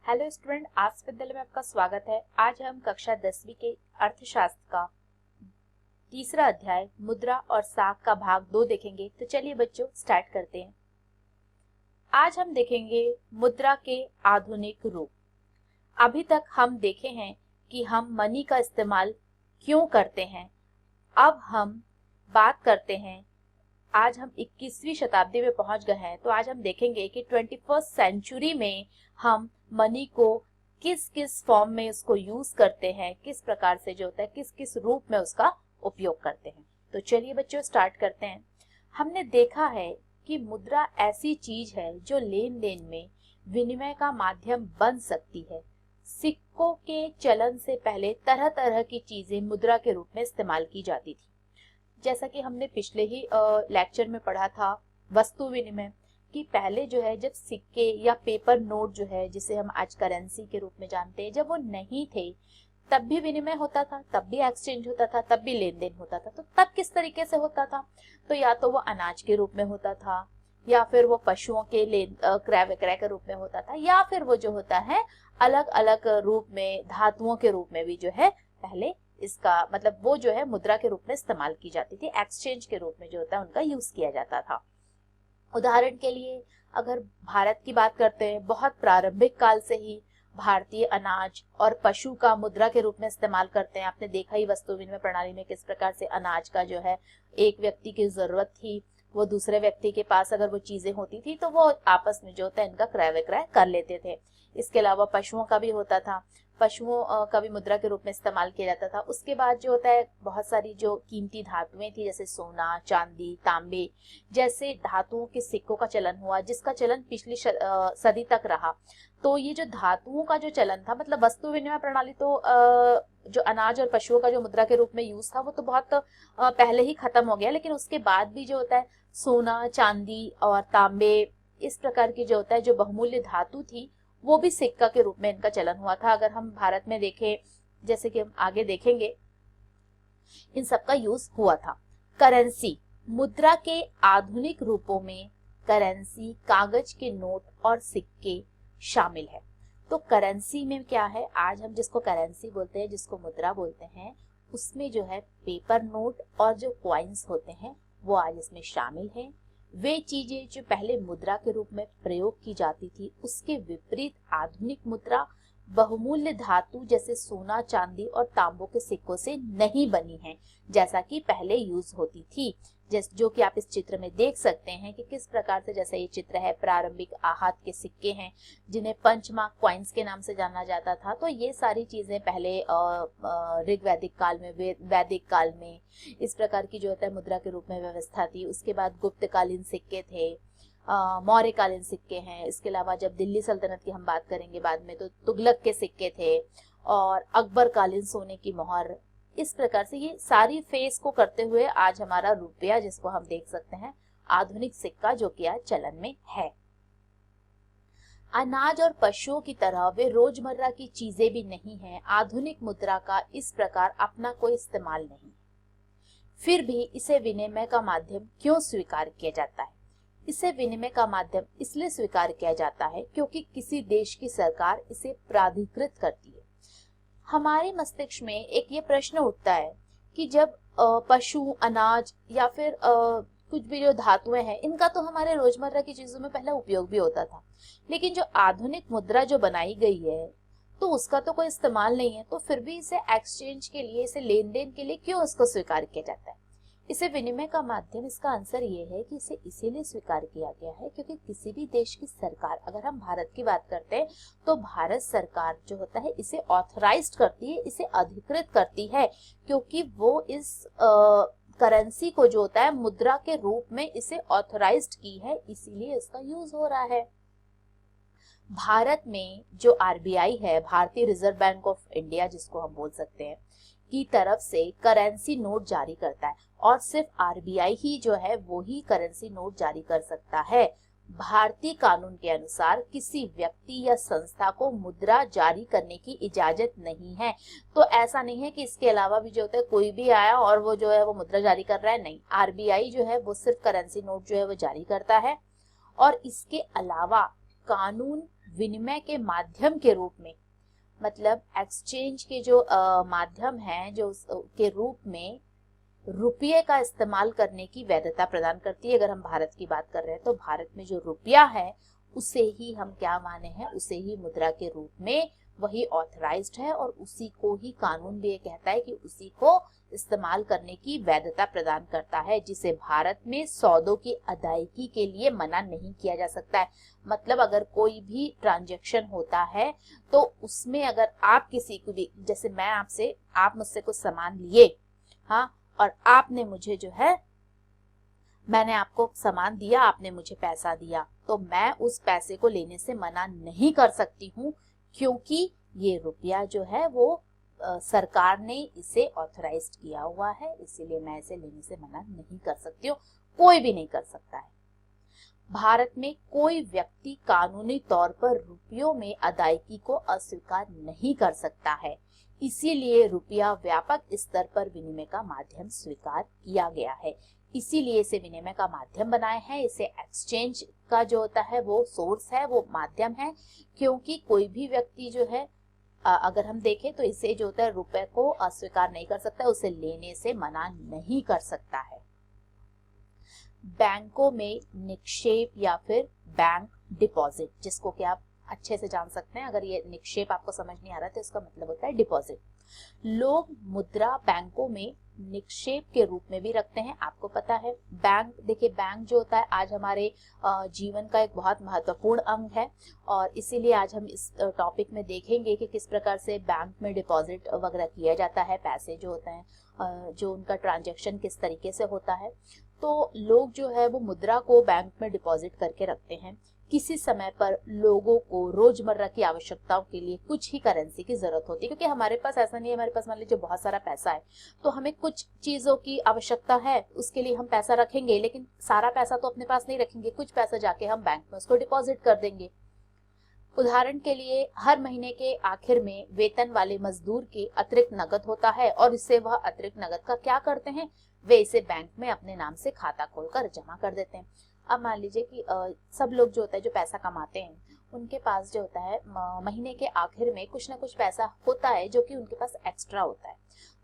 Hello student, आज विद्यालय में आपका स्वागत है। आज हम कक्षा 10वीं के अर्थशास्त्र का तीसरा अध्याय मुद्रा और साख का भाग 2 देखेंगे। तो चलिए बच्चों स्टार्ट करते हैं। आज हम देखेंगे मुद्रा के आधुनिक रूप। अभी तक हम देखे हैं कि हम मनी का इस्तेमाल क्यों करते हैं। अब हम बात करते हैं, आज हम 21वीं शताब्दी में पहुंच गए हैं, तो आज हम देखेंगे कि 21st सेंचुरी में हम मनी को किस किस फॉर्म में उसको यूज करते हैं, किस प्रकार से जो होता है किस किस रूप में उसका उपयोग करते हैं। तो चलिए बच्चों स्टार्ट करते हैं। हमने देखा है कि मुद्रा ऐसी चीज है जो लेन देन में विनिमय का माध्यम बन सकती है। सिक्कों के चलन से पहले तरह तरह की चीजें मुद्रा के रूप में इस्तेमाल की जाती थी। जैसा कि हमने पिछले ही लेक्चर में पढ़ा था वस्तु विनिमय, कि पहले जो है जब सिक्के या पेपर नोट जो है जिसे हम आज करेंसी के रूप में जानते हैं, जब वो नहीं थे तब भी विनिमय होता था, तब भी एक्सचेंज होता था, तब भी लेन देन होता था। तो तब किस तरीके से होता था? तो या तो वो अनाज के रूप में होता था, या फिर वो पशुओं के क्रय विक्रय के रूप में होता था, या फिर वो जो होता है अलग अलग रूप में धातुओं के रूप में भी जो है पहले इसका मतलब वो जो है मुद्रा के रूप में इस्तेमाल की जाती थी, एक्सचेंज के रूप में जो होता है उनका यूज किया जाता था। उदाहरण के लिए अगर भारत की बात करते हैं, बहुत प्रारंभिक काल से ही भारतीय अनाज और पशु का मुद्रा के रूप में इस्तेमाल करते हैं। आपने देखा ही वस्तु विनिमय प्रणाली में किस प्रकार से अनाज का जो है एक व्यक्ति की जरूरत थी, वो दूसरे व्यक्ति के पास अगर वो चीजें होती थी तो वो आपस में जो होता है इनका क्रय विक्रय कर लेते थे। इसके अलावा पशुओं का भी होता था, पशुओं का भी मुद्रा के रूप में इस्तेमाल किया जाता था। उसके बाद जो होता है बहुत सारी जो कीमती धातुएं थी, जैसे सोना, चांदी, तांबे जैसे धातुओं के सिक्कों का चलन हुआ, जिसका चलन पिछली सदी तक रहा। तो ये जो धातुओं का जो चलन था, मतलब वस्तु विनिमय प्रणाली तो जो अनाज और पशुओं का जो मुद्रा के रूप में यूज था वो तो बहुत पहले ही खत्म हो गया, लेकिन उसके बाद भी जो होता है सोना, चांदी और तांबे इस प्रकार की जो होता है जो बहुमूल्य धातु थी वो भी सिक्का के रूप में इनका चलन हुआ था। अगर हम भारत में देखें, जैसे कि हम आगे देखेंगे, इन सब का यूज हुआ था। करेंसी, मुद्रा के आधुनिक रूपों में करेंसी, कागज के नोट और सिक्के शामिल है। तो करेंसी में क्या है, आज हम जिसको करेंसी बोलते हैं, जिसको मुद्रा बोलते हैं, उसमें जो है पेपर नोट और जो कॉइन्स होते हैं वो आज इसमें शामिल है। वे चीजें जो पहले मुद्रा के रूप में प्रयोग की जाती थी उसके विपरीत आधुनिक मुद्रा बहुमूल्य धातु जैसे सोना, चांदी और तांबों के सिक्कों से नहीं बनी है जैसा कि पहले यूज होती थी। जो कि आप इस चित्र में देख सकते हैं कि किस प्रकार से, जैसे ये चित्र है, प्रारंभिक आहत के सिक्के हैं जिन्हें पंचमार्क कॉइन्स के नाम से जाना जाता था। तो ये सारी चीजें पहले ऋग्वैदिक काल में, वैदिक काल में इस प्रकार की जो होता है मुद्रा के रूप में व्यवस्था थी। उसके बाद गुप्तकालीन सिक्के थे, मौर्यकालीन सिक्के हैं। इसके अलावा जब दिल्ली सल्तनत की हम बात करेंगे बाद में, तो तुगलक के सिक्के थे और अकबर कालीन सोने की मोहर। इस प्रकार से ये सारी फेस को करते हुए आज हमारा रुपया, जिसको हम देख सकते हैं, आधुनिक सिक्का जो कि आज चलन में है। अनाज और पशुओं की तरह वे रोजमर्रा की चीजें भी नहीं हैं। आधुनिक मुद्रा का इस प्रकार अपना कोई इस्तेमाल नहीं, फिर भी इसे विनिमय का माध्यम क्यों स्वीकार किया जाता है? इसे विनिमय का माध्यम इसलिए स्वीकार किया जाता है क्योंकि किसी देश की सरकार इसे प्राधिकृत करती है। हमारे मस्तिष्क में एक ये प्रश्न उठता है कि जब पशु, अनाज या फिर कुछ भी जो धातुएं हैं, इनका तो हमारे रोजमर्रा की चीजों में पहले उपयोग भी होता था, लेकिन जो आधुनिक मुद्रा जो बनाई गई है तो उसका तो कोई इस्तेमाल नहीं है। तो फिर भी इसे एक्सचेंज के लिए, इसे लेन देन के लिए क्यों इसको स्वीकार किया जाता है? इसे विनिमय का माध्यम, इसका आंसर ये है कि इसे इसीलिए स्वीकार किया गया है क्योंकि किसी भी देश की सरकार, अगर हम भारत की बात करते हैं तो भारत सरकार जो होता है इसे ऑथराइज्ड करती है, इसे अधिकृत करती है, क्योंकि वो इस करेंसी को जो होता है मुद्रा के रूप में इसे ऑथराइज्ड की है, इसीलिए इसका यूज हो रहा है। भारत में जो आरबीआई है, भारतीय रिजर्व बैंक ऑफ इंडिया जिसको हम बोल सकते हैं, की तरफ से करेंसी नोट जारी करता है और सिर्फ आरबीआई ही जो है वो ही करेंसी नोट जारी कर सकता है। भारतीय कानून के अनुसार किसी व्यक्ति या संस्था को मुद्रा जारी करने की इजाजत नहीं है। तो ऐसा नहीं है कि इसके अलावा भी जो होता है कोई भी आया और वो जो है वो मुद्रा जारी कर रहा है, नहीं, आरबीआई जो है वो सिर्फ करेंसी नोट जो है वो जारी करता है। और इसके अलावा कानून विनिमय के माध्यम के रूप में, मतलब एक्सचेंज के जो माध्यम है जो के रूप में रुपये का इस्तेमाल करने की वैधता प्रदान करती है। अगर हम भारत की बात कर रहे हैं तो भारत में जो रुपया है उसे ही हम क्या माने हैं, उसे ही मुद्रा के रूप में वही ऑथराइज्ड है और उसी को ही कानून भी ये कहता है कि उसी को इस्तेमाल करने की वैधता प्रदान करता है, जिसे भारत में सौदों की अदायगी के लिए मना नहीं किया जा सकता है। मतलब अगर कोई भी ट्रांजैक्शन होता है तो उसमें अगर आप किसी को भी, जैसे मैं आपसे, आप मुझसे कुछ सामान लिए, हाँ, और आपने मुझे जो है, मैंने आपको सामान दिया, आपने मुझे पैसा दिया, तो मैं उस पैसे को लेने से मना नहीं कर सकती हूँ, क्योंकि ये रुपया जो है वो सरकार ने इसे ऑथराइज्ड किया हुआ है, इसीलिए मैं इसे लेने से मना नहीं कर सकती हूँ, कोई भी नहीं कर सकता है। भारत में कोई व्यक्ति कानूनी तौर पर रुपयों में अदायगी को अस्वीकार नहीं कर सकता है, इसीलिए रुपया व्यापक स्तर पर विनिमय का माध्यम स्वीकार किया गया है, इसीलिए इसे विनिमय का माध्यम बनाए हैं। इसे एक्सचेंज का जो होता है वो सोर्स है, वो माध्यम है, क्योंकि कोई भी व्यक्ति जो है, अगर हम देखें तो इसे जो होता है रुपए को अस्वीकार नहीं कर सकता, उसे लेने से मना नहीं कर सकता है। बैंकों में निक्षेप या फिर बैंक डिपॉजिट, जिसको कि आप अच्छे से जान सकते हैं, अगर ये निक्षेप आपको समझ नहीं आ रहा तो इसका मतलब होता है डिपॉजिट। लोग मुद्रा बैंकों में निक्षेप के रूप में भी रखते हैं। आपको पता है बैंक, देखिए बैंक जो होता है आज हमारे जीवन का एक बहुत महत्वपूर्ण अंग है, और इसीलिए आज हम इस टॉपिक में देखेंगे कि किस प्रकार से बैंक में डिपॉजिट वगैरह किया जाता है, पैसे जो होते हैं जो उनका ट्रांजैक्शन किस तरीके से होता है। तो लोग जो है वो मुद्रा को बैंक में डिपॉजिट करके रखते हैं। किसी समय पर लोगों को रोजमर्रा की आवश्यकताओं के लिए कुछ ही करेंसी की जरूरत होती है, क्योंकि हमारे पास ऐसा नहीं है, हमारे पास मान लीजिए बहुत सारा पैसा है तो हमें कुछ चीजों की आवश्यकता है, उसके लिए हम पैसा रखेंगे, लेकिन सारा पैसा तो अपने पास नहीं रखेंगे, कुछ पैसा जाके हम बैंक में उसको डिपॉजिट कर देंगे। उदाहरण के लिए हर महीने के आखिर में वेतन वाले मजदूर के अतिरिक्त नगद होता है, और इससे वह अतिरिक्त नगद का क्या करते हैं, वे इसे बैंक में अपने नाम से खाता खोलकर जमा कर देते हैं। अब मान लीजिए कि सब लोग जो होता है, जो पैसा कमाते हैं, उनके पास जो होता है महीने के आखिर में कुछ ना कुछ पैसा होता है जो कि उनके पास एक्स्ट्रा होता है।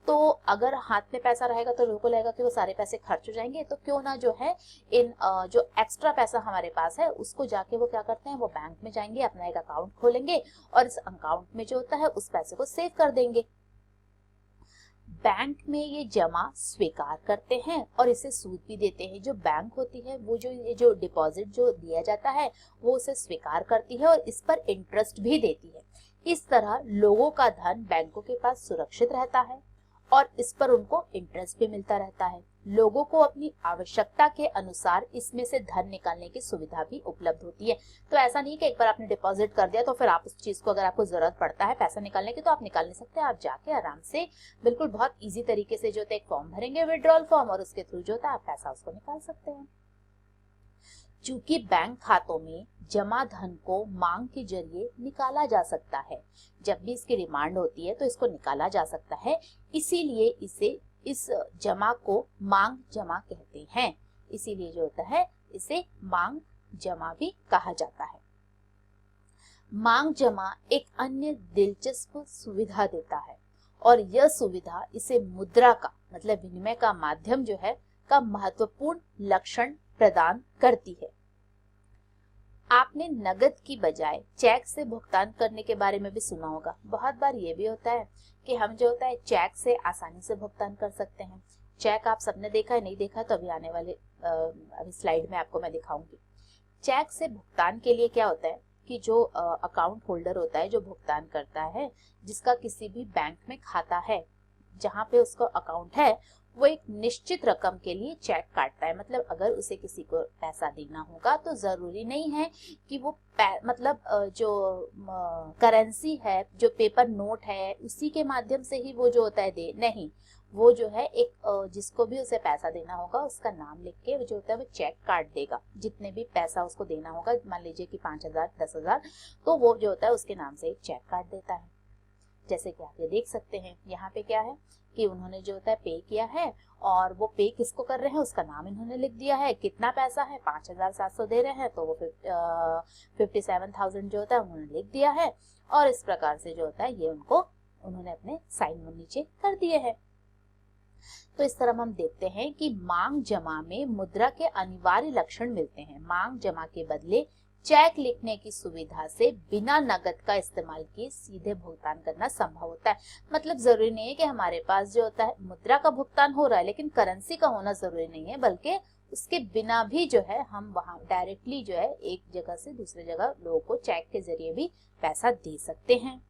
तो अगर हाथ में पैसा रहेगा तो लोगों को लगेगा कि वो सारे पैसे खर्च हो जाएंगे, तो क्यों ना जो है इन जो एक्स्ट्रा पैसा हमारे पास है उसको जाके वो क्या करते हैं, वो बैंक में जाएंगे, अपना एक अकाउंट खोलेंगे और इस अकाउंट में जो होता है उस पैसे को सेव कर देंगे। बैंक में ये जमा स्वीकार करते हैं और इसे सूद भी देते हैं। जो बैंक होती है वो जो डिपॉजिट जो दिया जाता है वो उसे स्वीकार करती है और इस पर इंटरेस्ट भी देती है। इस तरह लोगों का धन बैंकों के पास सुरक्षित रहता है और इस पर उनको इंटरेस्ट भी मिलता रहता है। लोगों को अपनी आवश्यकता के अनुसार इसमें से धन निकालने की सुविधा भी उपलब्ध होती है। तो ऐसा नहीं कि एक बार आपने डिपॉजिट कर दिया तो फिर आप उस चीज को, अगर आपको जरूरत पड़ता है पैसा निकालने की तो आप निकाल नहीं सकते। आप जाके आराम से बिल्कुल बहुत इजी तरीके से जो है एक फॉर्म भरेंगे, विड्रॉल फॉर्म, और उसके थ्रू जो होता है आप पैसा उसको निकाल सकते हैं। चूंकि बैंक खातों में जमा धन को मांग के जरिए निकाला जा सकता है, जब भी इसकी डिमांड होती है तो इसको निकाला जा सकता है, इसीलिए इस जमा को मांग जमा कहते हैं। इसीलिए जो होता है इसे मांग जमा भी कहा जाता है। मांग जमा एक अन्य दिलचस्प सुविधा देता है और यह सुविधा इसे मुद्रा का, मतलब विनिमय का माध्यम जो है का महत्वपूर्ण लक्षण प्रदान करती है। आपने नगद की बजाय चेक से भुगतान करने के बारे में भी सुना होगा। बहुत बार ये भी होता है कि हम जो होता है चेक से आसानी से भुगतान कर सकते हैं। चेक आप सबने देखा है, नहीं देखा तो अभी आने वाले अभी स्लाइड में आपको मैं दिखाऊंगी। चेक से भुगतान के लिए क्या होता है कि जो अकाउंट होल्डर होता है, जो भुगतान करता है, जिसका किसी भी बैंक में खाता है, जहाँ पे उसका अकाउंट है, वो एक निश्चित रकम के लिए चेक काटता है। मतलब अगर उसे किसी को पैसा देना होगा तो जरूरी नहीं है कि वो मतलब जो करेंसी है, जो पेपर नोट है, उसी के माध्यम से ही वो जो होता है दे, नहीं, वो जो है एक जिसको भी उसे पैसा देना होगा उसका नाम लिख के जो होता है वो चेक काट देगा। जितने भी पैसा उसको देना होगा, मान लीजिए कि 5,000, 10,000, तो वो जो होता है उसके नाम से एक चेक काट देता है। जैसे कि आप ये देख सकते हैं यहाँ पे क्या है कि उन्होंने जो होता है पे किया है, और वो पे किसको कर रहे हैं उसका नाम इन्होंने लिख दिया है, कितना पैसा है 5,700 दे रहे हैं, तो वो 57,000 जो होता है उन्होंने लिख दिया है, और इस प्रकार से जो होता है ये उन्होंने अपने साइन नीचे कर दिए हैं। तो इस तरह हम देखते हैं कि मांग जमा में मुद्रा के अनिवार्य लक्षण मिलते हैं। मांग जमा के बदले चेक लिखने की सुविधा से बिना नकद का इस्तेमाल किए सीधे भुगतान करना संभव होता है। मतलब जरूरी नहीं है कि हमारे पास जो होता है मुद्रा का भुगतान हो रहा है, लेकिन करेंसी का होना जरूरी नहीं है, बल्कि उसके बिना भी जो है हम वहां डायरेक्टली जो है एक जगह से दूसरी जगह लोगों को चेक के जरिए भी पैसा दे सकते हैं।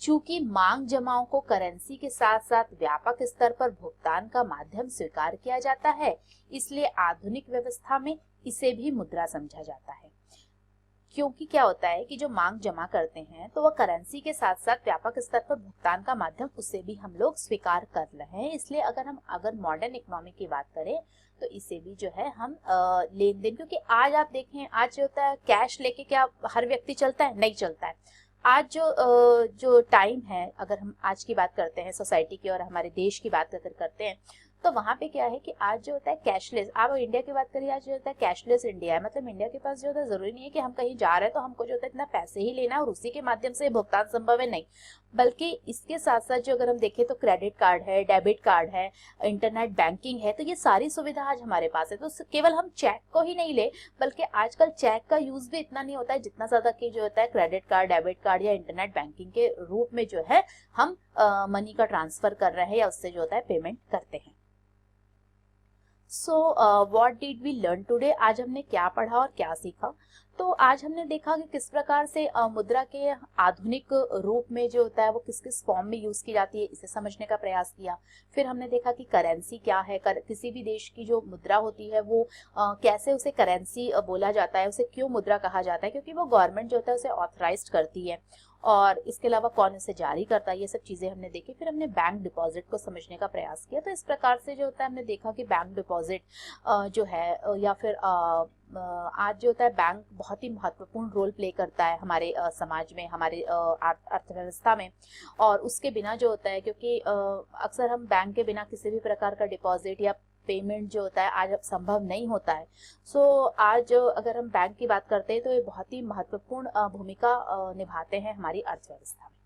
चूंकि मांग जमाओं को करेंसी के साथ साथ व्यापक स्तर पर भुगतान का माध्यम स्वीकार किया जाता है, इसलिए आधुनिक व्यवस्था में इसे भी मुद्रा समझा जाता है। क्योंकि क्या होता है कि जो मांग जमा करते हैं तो वह करेंसी के साथ साथ व्यापक स्तर पर भुगतान का माध्यम उसे भी हम लोग स्वीकार कर रहे हैं। इसलिए अगर मॉडर्न इकोनॉमी की बात करें तो इसे भी जो है हम लेन देन, क्योंकि आज आप देखें आज जो होता है कैश लेके क्या हर व्यक्ति चलता है, नहीं चलता है। आज जो टाइम है, अगर हम आज की बात करते हैं सोसाइटी की और हमारे देश की बात अगर करते हैं तो वहां पे क्या है कि आज जो होता है कैशलेस, आप इंडिया की बात करिए, आज जो होता है कैशलेस इंडिया है। मतलब इंडिया के पास जो होता है जरूरी नहीं है कि हम कहीं जा रहे हैं तो हमको जो होता है इतना पैसे ही लेना है और उसी के माध्यम से भुगतान संभव है, नहीं, बल्कि इसके साथ साथ जो अगर हम देखें तो क्रेडिट कार्ड है, डेबिट कार्ड है, इंटरनेट बैंकिंग है, तो ये सारी सुविधा आज हमारे पास है। तो केवल हम चेक को ही नहीं ले, बल्कि आजकल चेक का यूज भी इतना नहीं होता है जितना ज्यादा कि जो होता है क्रेडिट कार्ड, डेबिट कार्ड या इंटरनेट बैंकिंग के रूप में जो है हम मनी का ट्रांसफर कर रहे हैं या उससे जो होता है पेमेंट करते हैं। So what did we learn today, आज हमने क्या पढ़ा और क्या सीखा। तो आज हमने देखा कि किस प्रकार से मुद्रा के आधुनिक रूप में जो होता है वो किस किस फॉर्म में यूज की जाती है, इसे समझने का प्रयास किया। फिर हमने देखा कि करेंसी क्या है, किसी भी देश की जो मुद्रा होती है वो कैसे उसे करेंसी बोला जाता है, उसे क्यों मुद्रा कहा जाता है, क्योंकि वो गवर्नमेंट जो होता है उसे ऑथराइज्ड करती है, और इसके अलावा कौन इसे जारी करता है, ये सब चीजें हमने देखी। फिर हमने बैंक डिपॉजिट को समझने का प्रयास किया। तो इस प्रकार से जो होता है हमने देखा कि बैंक डिपॉजिट जो है या फिर आज जो होता है बैंक बहुत ही महत्वपूर्ण रोल प्ले करता है हमारे समाज में, हमारे अर्थव्यवस्था में। और उसके बिना जो होता है, क्योंकि अक्सर हम बैंक के बिना किसी भी प्रकार का डिपॉजिट या पेमेंट जो होता है आज अब संभव नहीं होता है। सो आज अगर हम बैंक की बात करते हैं तो ये बहुत ही महत्वपूर्ण भूमिका निभाते हैं हमारी अर्थव्यवस्था में।